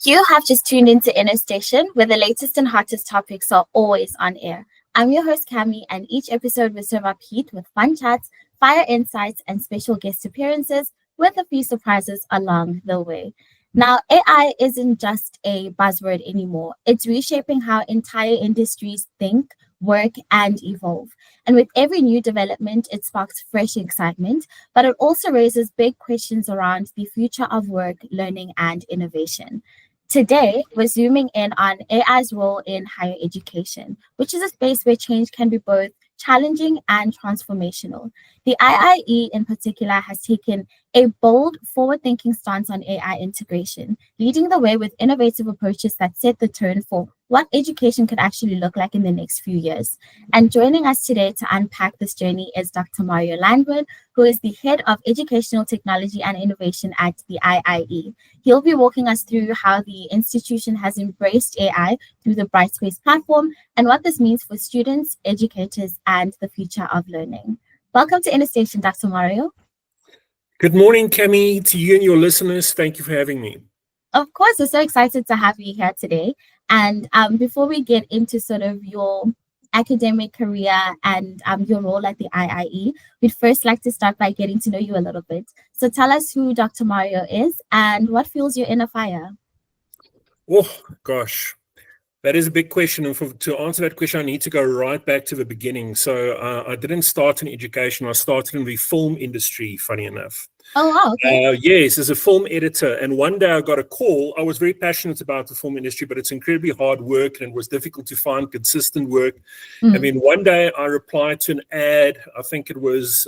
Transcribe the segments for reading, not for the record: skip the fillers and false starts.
You have just tuned into Inner Station, where the latest and hottest topics are always on air. I'm your host, Cami, and each episode will serve up heat with fun chats, fire insights, and special guest appearances with a few surprises along the way. Now, AI isn't just a buzzword anymore. It's reshaping how entire industries think, work, and evolve. And with every new development, it sparks fresh excitement, but it also raises big questions around the future of work, learning, and innovation. Today, we're zooming in on AI's role in higher education, which is a space where change can be both challenging and transformational. The IIE, in particular, has taken a bold, forward thinking stance on AI integration, leading the way with innovative approaches that set the tone for what education could actually look like in the next few years. And joining us today to unpack this journey is Dr. Mario Landman, who is the head of educational technology and innovation at the IIE. He'll be walking us through how the institution has embraced AI through the Brightspace platform and what this means for students, educators, and the future of learning. Welcome to Inner Station, Dr. Mario. Good morning, Cami, to you and your listeners. Thank you for having me. Of course, we're so excited to have you here today. And before we get into sort of your academic career and your role at the IIE, we'd first like to start by getting to know you a little bit. So tell us who Dr. Mario is and what fuels your inner fire. Oh, gosh, that is a big question. And to answer that question, I need to go right back to the beginning. So I didn't start in education. I started in the film industry, funny enough. Oh, wow. Okay. Yes, as a film editor. And one day I got a call. I was very passionate about the film industry, but it's incredibly hard work and it was difficult to find consistent work. I mean, one day I replied to an ad. I think it was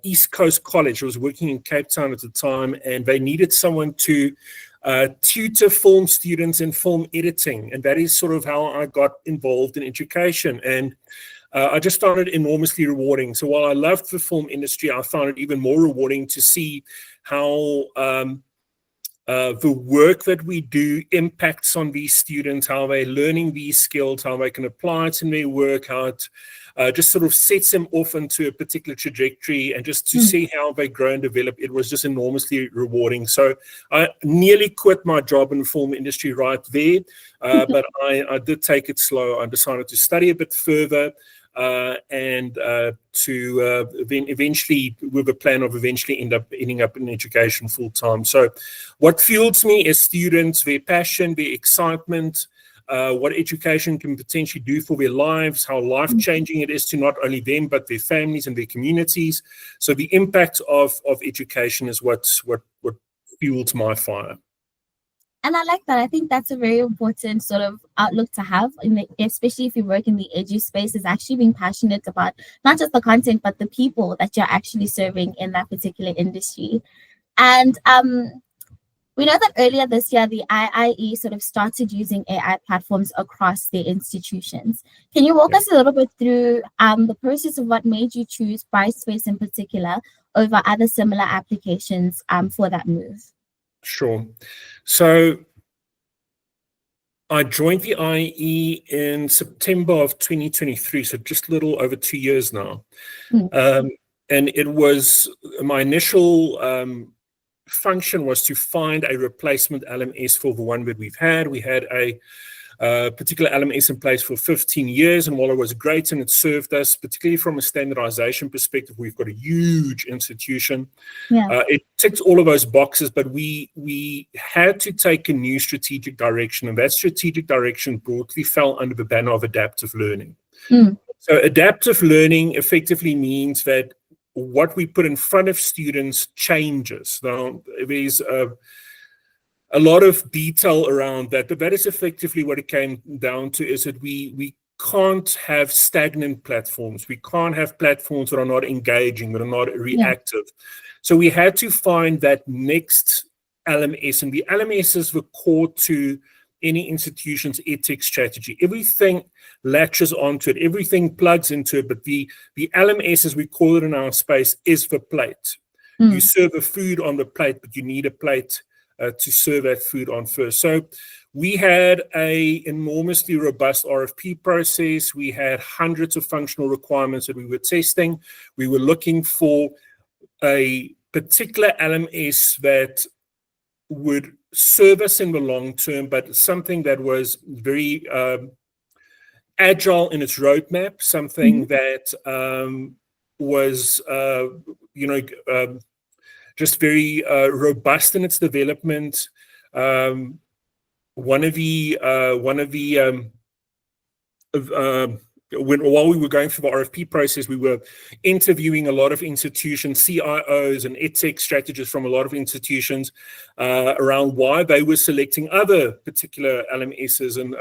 East Coast College. I was working in Cape Town at the time, and they needed someone to tutor film students in film editing. And that is sort of how I got involved in education. And I just found it enormously rewarding. So while I loved the film industry, I found it even more rewarding to see how the work that we do impacts on these students, how they're learning these skills, how they can apply it in their work, how it just sort of sets them off into a particular trajectory, and just to see how they grow and develop. It was just enormously rewarding. So I nearly quit my job in the film industry right there, but I did take it slow. I decided to study a bit further. And to then eventually, with a plan of eventually ending up in education full time. So, what fuels me is students, their passion, their excitement, what education can potentially do for their lives, how life changing it is to not only them but their families and their communities. So, the impact of education is what fuels my fire. And I like that. I think that's a very important sort of outlook to have, especially if you work in the edu space, is actually being passionate about not just the content, but the people that you're actually serving in that particular industry. And we know that earlier this year, the IIE sort of started using AI platforms across the institutions. Can you walk us a little bit through the process of what made you choose Brightspace in particular over other similar applications for that move? Sure. So I joined the IE in September of 2023, so just a little over 2 years now. And it was my initial function was to find a replacement LMS for the one that we've had. We had a particular LMS in place for 15 years, and while it was great and it served us, particularly from a standardization perspective, we've got a huge institution. It ticked all of those boxes, but we had to take a new strategic direction, and that strategic direction broadly fell under the banner of adaptive learning. So adaptive learning effectively means that what we put in front of students changes. Now, there's a lot of detail around that, but that is effectively what it came down to, is that we can't have stagnant platforms. We can't have platforms that are not engaging, that are not reactive. So we had to find that next LMS, and the LMS is the core to any institution's ethics strategy. Everything latches onto it, everything plugs into it, but the LMS, as we call it in our space, is the plate. You serve a food on the plate, but you need a plate to serve that food on first. So we had a enormously robust RFP process. We had hundreds of functional requirements that we were testing. We were looking for a particular LMS that would serve us in the long term, but something that was very agile in its roadmap, something that was, just very robust in its development. One of the while we were going through the RFP process, we were interviewing a lot of institutions, CIOs and EdTech strategists from a lot of institutions around why they were selecting other particular LMSs. And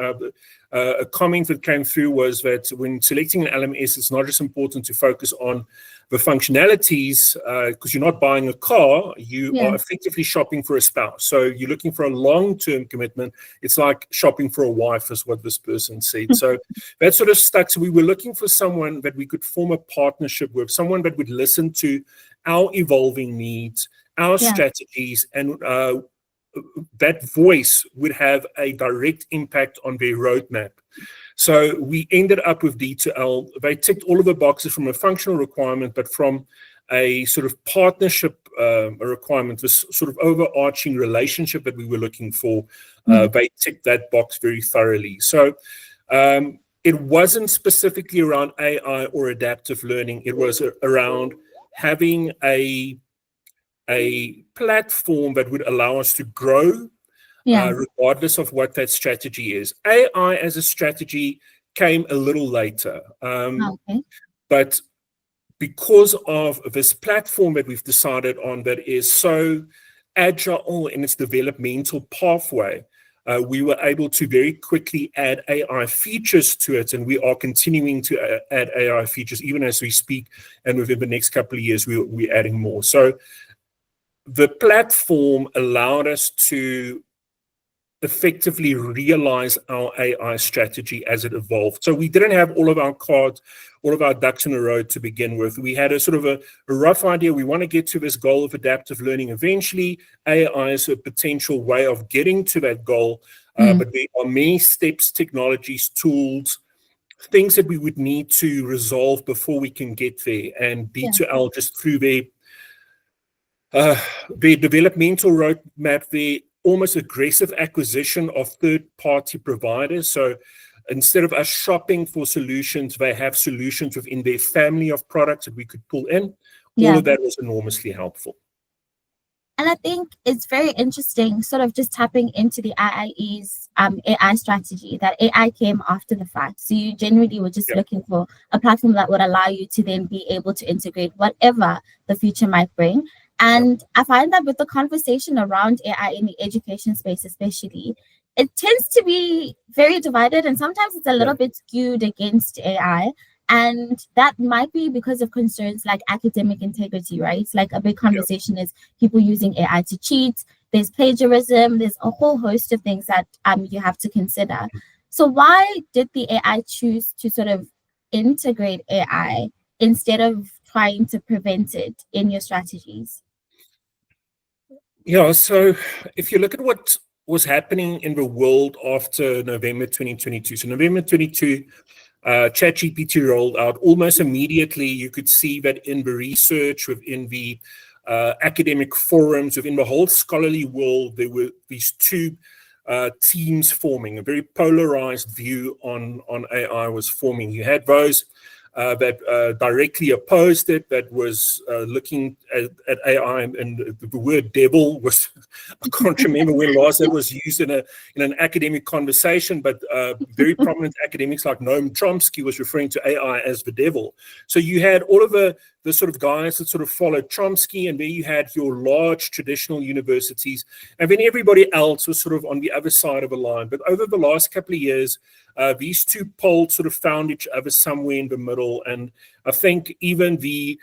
a comment that came through was that when selecting an LMS, it's not just important to focus on the functionalities, because you're not buying a car, you are effectively shopping for a spouse. So you're looking for a long-term commitment. It's like shopping for a wife, is what this person said. So that sort of stuck. So we were looking for someone that we could form a partnership with, someone that would listen to our evolving needs, our strategies, and that voice would have a direct impact on their roadmap. So we ended up with D2L. They ticked all of the boxes from a functional requirement, but from a sort of partnership requirement, this sort of overarching relationship that we were looking for, they ticked that box very thoroughly. So it wasn't specifically around AI or adaptive learning. It was around having a platform that would allow us to grow, regardless of what that strategy is. AI as a strategy came a little later. But because of this platform that we've decided on that is so agile in its developmental pathway, we were able to very quickly add AI features to it, and we are continuing to add AI features even as we speak, and within the next couple of years we're adding more. So the platform allowed us to effectively realize our AI strategy as it evolved. So we didn't have all of our cards, all of our ducks in a row to begin with. We had a sort of a rough idea. We want to get to this goal of adaptive learning eventually. AI is a potential way of getting to that goal, but there are many steps, technologies, tools, things that we would need to resolve before we can get there. And D2L, just through their developmental roadmap, their almost aggressive acquisition of third-party providers. So instead of us shopping for solutions, they have solutions within their family of products that we could pull in. All of that was enormously helpful. And I think it's very interesting, sort of just tapping into the IIE's AI strategy, that AI came after the fact. So you generally were just looking for a platform that would allow you to then be able to integrate whatever the future might bring. And I find that with the conversation around AI in the education space, especially, it tends to be very divided, and sometimes it's a little bit skewed against AI. And that might be because of concerns like academic integrity, right? It's like a big conversation is people using AI to cheat. There's plagiarism. There's a whole host of things that you have to consider. So why did the AI choose to sort of integrate AI instead of trying to prevent it in your strategies? Yeah, so if you look at what was happening in the world after November 2022, so November 22, ChatGPT rolled out. Almost immediately, you could see that in the research, within the academic forums, within the whole scholarly world, there were these two teams forming. A very polarized view on AI was forming. You had those that directly opposed it, that was looking at AI, and the word devil was, I can't remember when last that was used in an academic conversation, but very prominent academics like Noam Chomsky was referring to AI as the devil. So you had all of the sort of guys that sort of followed Chomsky, and then you had your large traditional universities, and then everybody else was sort of on the other side of the line. But over the last couple of years, these two poles sort of found each other somewhere in the middle, and I think even the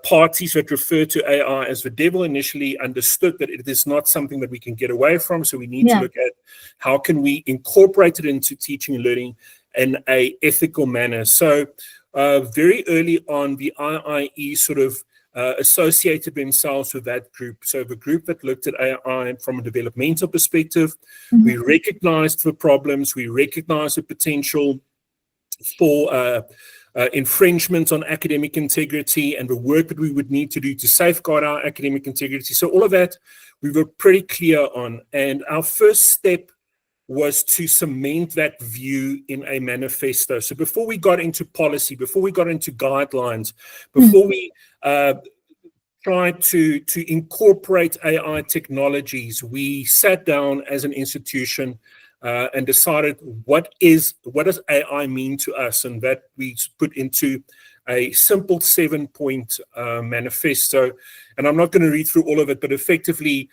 parties that refer to AI as the devil initially understood that it is not something that we can get away from. So we need to look at how can we incorporate it into teaching and learning in a ethical manner. So very early on, the IIE sort of associated themselves with that group. So the group that looked at AI from a developmental perspective, we recognized the problems, we recognized the potential for infringement on academic integrity and the work that we would need to do to safeguard our academic integrity. So all of that we were pretty clear on. And our first step was to cement that view in a manifesto. So before we got into policy, before we got into guidelines, before we tried to incorporate AI technologies, we sat down as an institution and decided what does AI mean to us, and that we put into a simple 7-point manifesto. And I'm not going to read through all of it, but effectively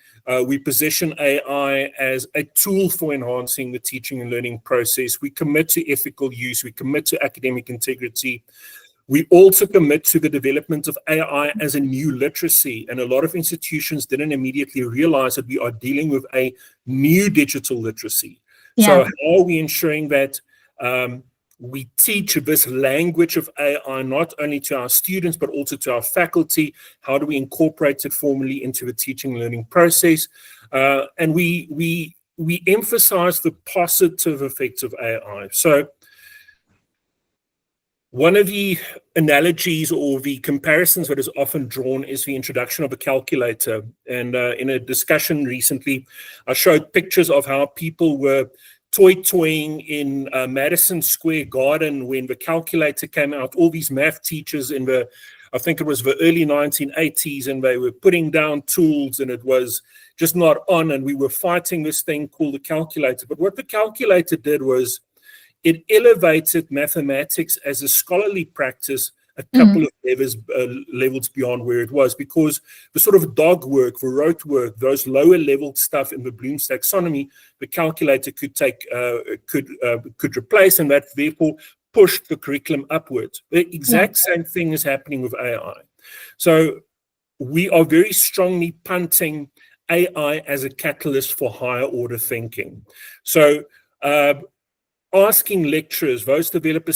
we position AI as a tool for enhancing the teaching and learning process. We commit to ethical use. We commit to academic integrity. We also commit to the development of AI as a new literacy. And a lot of institutions didn't immediately realize that we are dealing with a new digital literacy. Yeah. So how are we ensuring that we teach this language of AI not only to our students, but also to our faculty? How do we incorporate it formally into the teaching and learning process? And we emphasize the positive effects of AI. So one of the analogies or the comparisons that is often drawn is the introduction of a calculator. And in a discussion recently, I showed pictures of how people were toying in Madison Square Garden when the calculator came out. All these math teachers in I think it was the early 1980s, and they were putting down tools and it was just not on, and we were fighting this thing called the calculator. But what the calculator did was it elevated mathematics as a scholarly practice a couple of levels beyond where it was, because the sort of dog work, the rote work, those lower level stuff in the Bloom's taxonomy, the calculator could take, could replace, and that therefore pushed the curriculum upwards. The exact same thing is happening with AI. So we are very strongly punting AI as a catalyst for higher order thinking. So asking lecturers, those who develop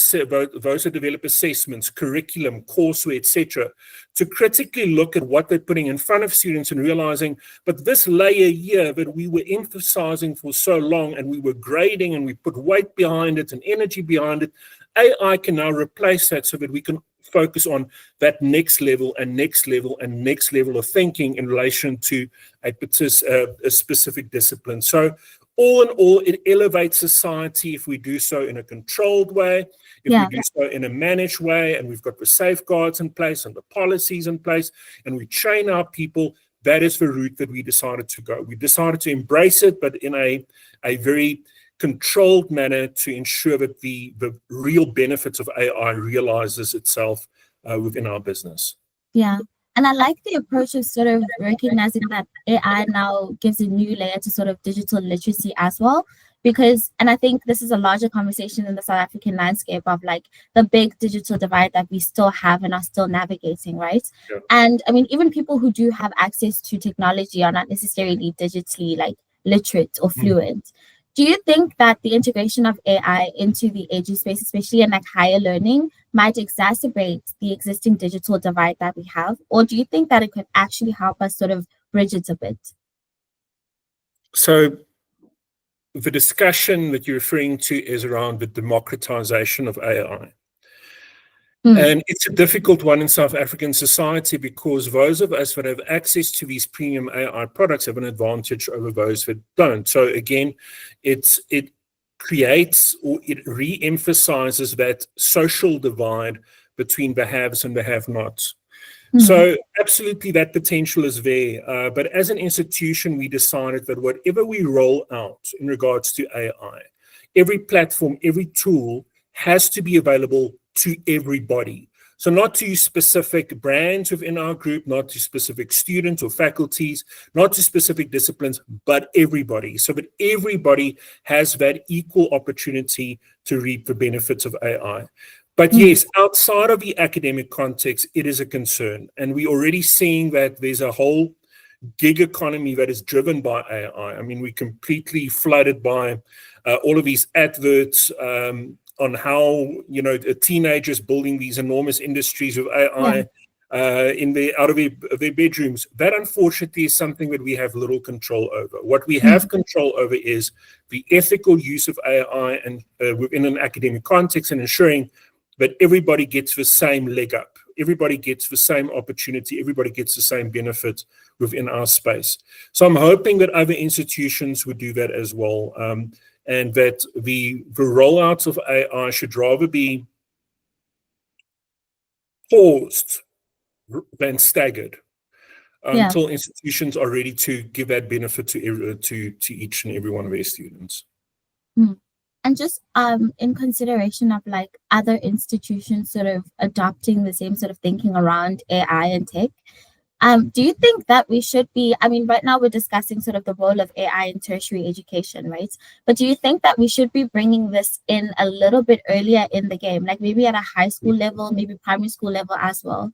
assessments, curriculum, courseware, etc., to critically look at what they're putting in front of students and realizing, but this layer here that we were emphasizing for so long and we were grading and we put weight behind it and energy behind it, AI can now replace that so that we can focus on that next level and next level and next level of thinking in relation to a specific discipline. So all in all, it elevates society if we do so in a controlled way, if we do so in a managed way, and we've got the safeguards in place and the policies in place, and we train our people. That is the route that we decided to go. We decided to embrace it, but in a very controlled manner to ensure that the real benefits of AI realizes itself within our business. Yeah. And I like the approach of sort of recognizing that AI now gives a new layer to sort of digital literacy as well. Because, and I think this is a larger conversation in the South African landscape of like the big digital divide that we still have and are still navigating, right? Yeah. And I mean, even people who do have access to technology are not necessarily digitally like literate or fluent. Do you think that the integration of AI into the AG space, especially in like higher learning, might exacerbate the existing digital divide that we have? Or do you think that it could actually help us sort of bridge it a bit? So the discussion that you're referring to is around the democratization of AI. And it's a difficult one in South African society because those of us that have access to these premium AI products have an advantage over those that don't. So again, it creates or it re-emphasizes that social divide between the haves and the have-nots. So absolutely that potential is there. But as an institution, we decided that whatever we roll out in regards to AI, every platform, every tool has to be available to everybody. So not to specific brands within our group, not to specific students or faculties, not to specific disciplines, but everybody. So that everybody has that equal opportunity to reap the benefits of AI. But yes, outside of the academic context, it is a concern. And we're already seeing that there's a whole gig economy that is driven by AI. I mean, we're completely flooded by all of these adverts on how, you know, teenagers building these enormous industries of AI out of their bedrooms. That, unfortunately, is something that we have little control over. What we have control over is the ethical use of AI and within an academic context and ensuring but everybody gets the same leg up. Everybody gets the same opportunity. Everybody gets the same benefit within our space. So I'm hoping that other institutions would do that as well, and that the rollout of AI should rather be paused than staggered Yeah. until institutions are ready to give that benefit to each and every one of their students. Mm. And just in consideration of like other institutions sort of adopting the same sort of thinking around AI and tech, do you think that we should be, I mean, right now we're discussing sort of the role of AI in tertiary education, right? But do you think that we should be bringing this in a little bit earlier in the game, like maybe at a high school level, maybe primary school level as well?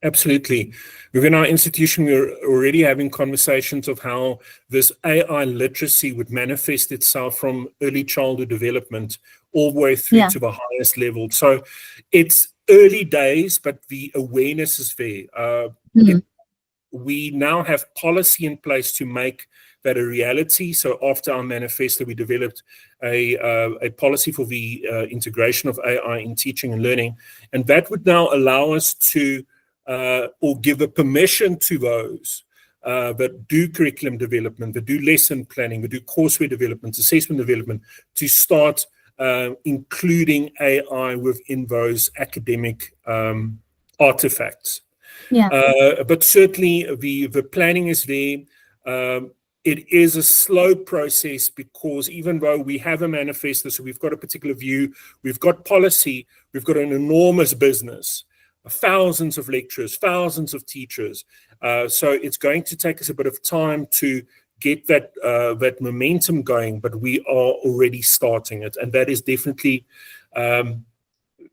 Absolutely. Within our institution, we're already having conversations of how this AI literacy would manifest itself from early childhood development all the way through Yeah. to the highest level. So it's early days, but the awareness is there. We now have policy in place to make that a reality. So after our manifesto, we developed a policy for the integration of AI in teaching and learning. And that would now allow us to, or give a permission to those that do curriculum development, that do lesson planning, that do courseware development, assessment development, to start including AI within those academic artifacts. Yeah. But certainly the planning is there. It is a slow process because even though we have a manifesto, so we've got a particular view, we've got policy, we've got an enormous business, thousands of lecturers, thousands of teachers. So it's going to take us a bit of time to get that momentum going, but we are already starting it. And that is definitely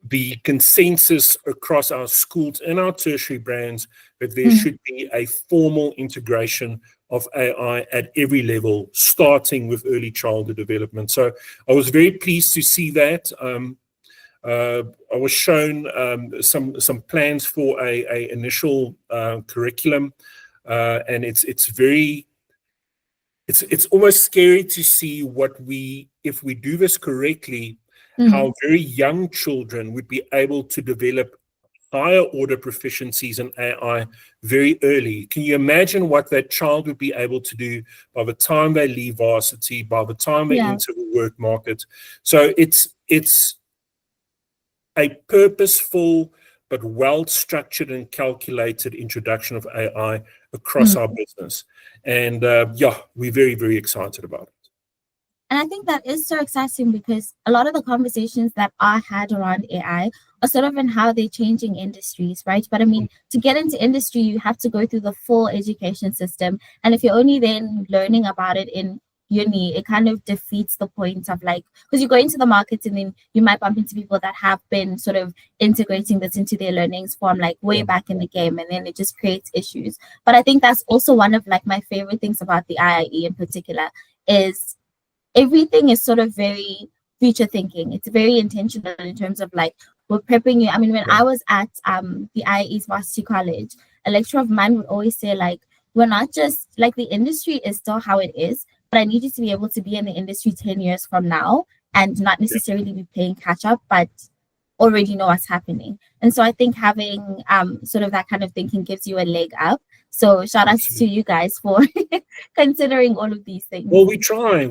the consensus across our schools and our tertiary brands, that there should be a formal integration of AI at every level, starting with early childhood development. So I was very pleased to see that. I was shown some plans for a initial curriculum, and it's almost scary to see if we do this correctly, how very young children would be able to develop higher order proficiencies in AI very early. Can you imagine what that child would be able to do by the time they leave varsity, by the time they enter the work market? So it's a purposeful but well-structured and calculated introduction of AI across our business. And we're very, very excited about it. And I think that is so exciting because a lot of the conversations that I had around AI are sort of in how they're changing industries, right? But I mean, to get into industry, you have to go through the full education system. And if you're only then learning about it in uni, it kind of defeats the point of like, because you go into the markets and then you might bump into people that have been sort of integrating this into their learnings from like way back in the game, and then it just creates issues. But I think that's also one of like my favorite things about the IIE in particular is everything is sort of very future thinking. It's very intentional in terms of like we're prepping you. I mean, when I was at the IE's Varsity College, a lecturer of mine would always say like, we're not just like the industry is still how it is, but I need you to be able to be in the industry 10 years from now and not necessarily be playing catch up, but already know what's happening. And so I think having sort of that kind of thinking gives you a leg up. So shout out to you guys for considering all of these things. Well, we try.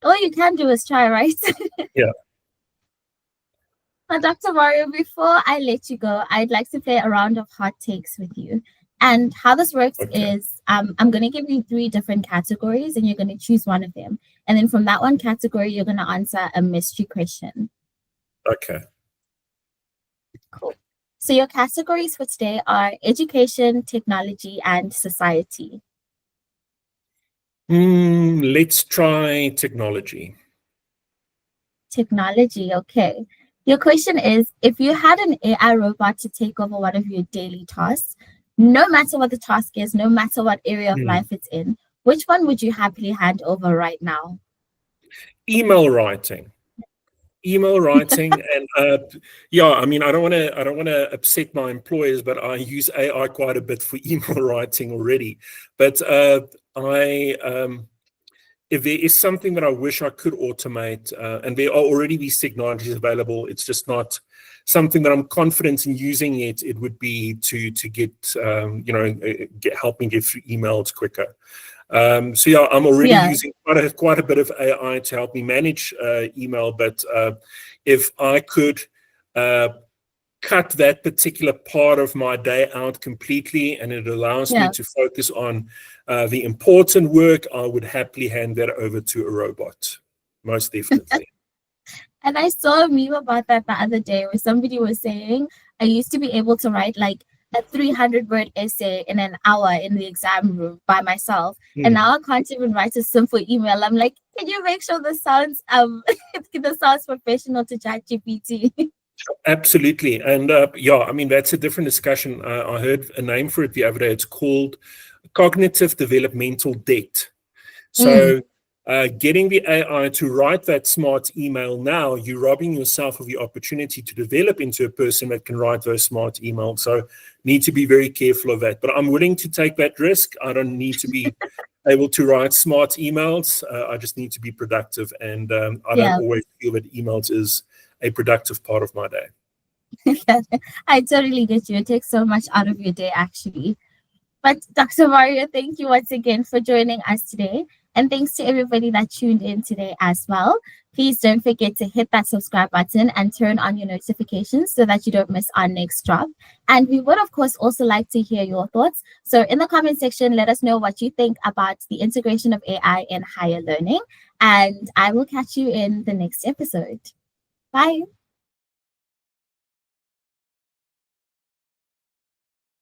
All you can do is try, right? Yeah. Now, Dr. Mario, before I let you go, I'd like to play a round of hot takes with you. And how this works is I'm going to give you 3 different categories and you're going to choose one of them. And then from that one category, you're going to answer a mystery question. Okay. Cool. So your categories for today are education, technology, and society. Let's try technology. Technology, okay. Your question is, if you had an AI robot to take over one of your daily tasks, no matter what the task is, no matter what area of life it's in, which one would you happily hand over right now? Email writing. And I mean, I don't want to upset my employers, but I use AI quite a bit for email writing already. But if there is something that I wish I could automate, and there are already these technologies available, it's just not something that I'm confident in using yet, it would be to get, help me get through emails quicker. So yeah, I'm already using quite a bit of AI to help me manage email, but if I could cut that particular part of my day out completely and it allows me to focus on the important work, I would happily hand that over to a robot, most definitely. And I saw a meme about that the other day where somebody was saying, I used to be able to write like a 300-word essay in an hour in the exam room by myself. And now I can't even write a simple email. I'm like, can you make sure this sounds professional to ChatGPT? Absolutely. And I mean, that's a different discussion. I heard a name for it the other day. It's called cognitive developmental debt. So getting the AI to write that smart email now, you're robbing yourself of the opportunity to develop into a person that can write those smart emails. So need to be very careful of that. But I'm willing to take that risk. I don't need to be able to write smart emails. I just need to be productive. And I don't always feel that emails is a productive part of my day. I totally get you. It takes so much out of your day, actually. But Dr. Mario, thank you once again for joining us today. And thanks to everybody that tuned in today as well. Please don't forget to hit that subscribe button and turn on your notifications so that you don't miss our next drop. And we would, of course, also like to hear your thoughts. So in the comment section, let us know what you think about the integration of AI in higher learning. And I will catch you in the next episode. Bye.